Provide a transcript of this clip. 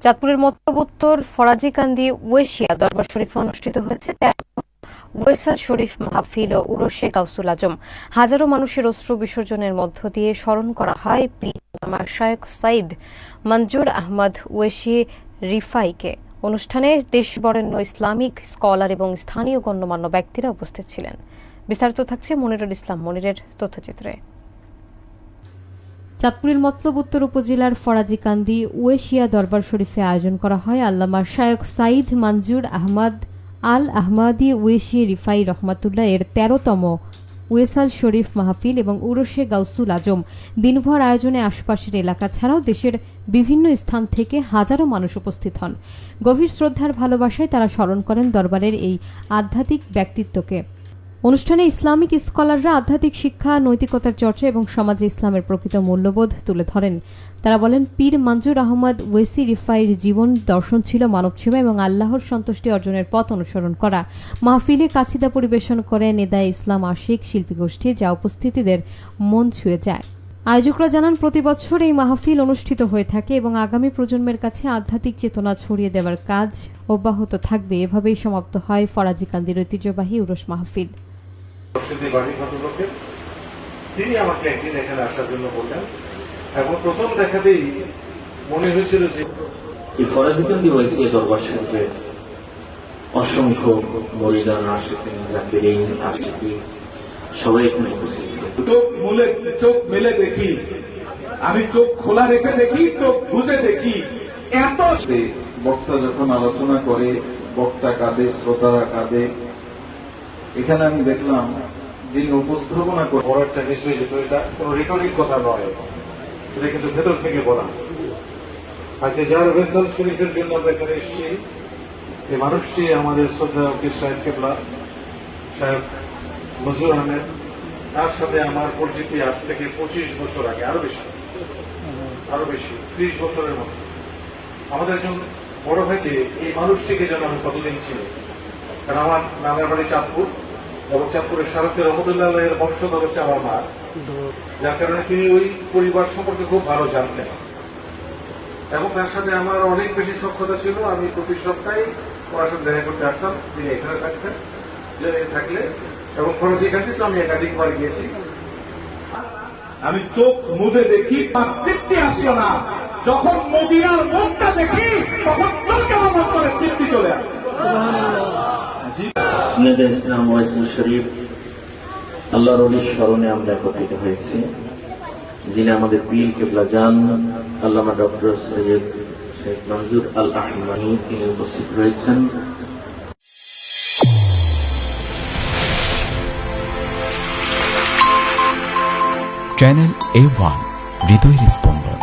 চাঁদপুরের মতলব উত্তর ফরাজিকান্দি ওয়েশিয়া দরবার শরীফে অনুষ্ঠিত হয়েছে ওয়েসাল শরীফ মাহফিল ও উরুশে গাউসুল আজম। হাজারো মানুষের অশ্রু বিসর্জনের মধ্য দিয়ে স্মরণ করা হয় পীর আল্লামা শায়খ সাইদ মঞ্জুর আহমদ ওয়েশি রিফাইকে। অনুষ্ঠানে দেশ বরেণ্য ইসলামিক স্কলার এবং স্থানীয় গণ্যমান্য ব্যক্তিরা উপস্থিত ছিলেন। বিস্তারিত থাকছে মনিরুল ইসলাম মনিরের তথ্যচিত্রে। চাঁদপুরের মতলব উত্তর উপজেলার ফরাজিকান্দি ওয়েশিয়া দরবার শরীফে আয়োজন করা হয় আল্লামা শায়খ সাইদ মঞ্জুর আহমদ আল আহমাদি ওয়েশি রিফাই রহমাতুল্লাহ এর ১৩তম ওয়েসাল শরীফ মাহফিল এবং উরুশে গাউসুল আজম। দিনভর আয়োজনে আশপাশের এলাকা ছাড়াও দেশের বিভিন্ন স্থান থেকে হাজারো মানুষ উপস্থিত হন। গভীর শ্রদ্ধার ভালোবাসায় তারা স্মরণ করেন দরবারের এই আধ্যাত্মিক ব্যক্তিত্বকে। অনুষ্ঠানে ইসলামিক স্কলাররা আধ্যাত্মিক শিক্ষা, নৈতিকতার চর্চা এবং সমাজে ইসলামের প্রকৃত মূল্যবোধ তুলে ধরেন। তারা বলেন, পীর মঞ্জুর আহমদ ওয়েসি রিফাইয়ের জীবন দর্শন ছিল মানবসেবা এবং আল্লাহর সন্তুষ্টি অর্জনের পথ অনুসরণ করা। মাহফিলে কাছিদা পরিবেশন করে নেদায়ে ইসলাম আশিক শিল্পী গোষ্ঠী, যা উপস্থিতিদের মন ছুঁয়ে যায়। আয়োজকরা জানান, প্রতি বছর এই মাহফিল অনুষ্ঠিত হয়ে থাকে এবং আগামী প্রজন্মের কাছে আধ্যাত্মিক চেতনা ছড়িয়ে দেওয়ার কাজ অব্যাহত থাকবে। এভাবেই সমাপ্ত হয় ফরাজিকান্দির ঐতিহ্যবাহী উরুশ মাহফিল। তিনি আমাকে একদিন এখানে আসার জন্য বললেন এবং প্রথম দেখাতেই মনে হয়েছিল যে এই ফরাজিকান্দি ওয়াইসিয়া দরবার শরীফে অসংখ্য মরিদান আশিকিন জাকিরিন আশিকি সবাই এখানে উপস্থিত। চোখ মেলে দেখি, আমি চোখ খোলা রেখে দেখি, চোখ বুঝে দেখি। এত বক্তা যখন আলোচনা করে, বক্তা কাঁদে, শ্রোতারা কাঁদে। এখানে আমি দেখলাম যিনি উপস্থাপনা করে বড় একটা বিষয়, যেটা এটা কোন রেটরিক কথা নয়, এটা কিন্তু ভেতর থেকে বলা। আজকে যার ওয়েসাল শরীফের জন্য আমরা এখানে এসেছি, এই মানুষটি আমাদের শ্রদ্ধা পীর সাহেব কেবলা সাহেব মঞ্জুর আহমেদ। তার সাথে আমার পরিচিতি আজ থেকে 25 বছর আগে, আরো বেশি 30 বছরের মতো। আমাদের একজন বড় ভাই, এই মানুষটিকে যেন আমি কতদিন ছিল, কারণ আমার নামের বাড়ি চাঁদপুর এবং চাঁদপুরের সারাসি রহমতুল্লাহ এর বংশধর হচ্ছে আমার মা, যার কারণে তিনি ওই পরিবার সম্পর্কে খুব ভালো জানতেন এবং তার সাথে আমার অনেক বেশি সখ্যতা ছিল। আমি প্রতি সপ্তাহে ওনার সাথে দেখা করতে আসতাম, তিনি এখানে থাকতেন থাকলে, এবং ফরাজিকান্দি তো আমি একাধিকবার গিয়েছি। আমি চোখ মুদে দেখি, তৃপ্তি আসলো না। যখন মদিনার মুখটা দেখি, তখন চোখে আমার করে তৃপ্তি চলে আসে। নেদায়ে ইসলাম ওয়াইসাল শরীফ আল্লাহর ওলির স্মরণে আমরা একত্রিত হয়েছি, যিনি আমাদের পীর কেবলা জান আল্লামা ডক্টর সৈয়দ শেখ মঞ্জুর আল আহমাদি, তিনি উপস্থিত রয়েছেন। চ্যানেল A1 হৃদয়ের স্পন্দন।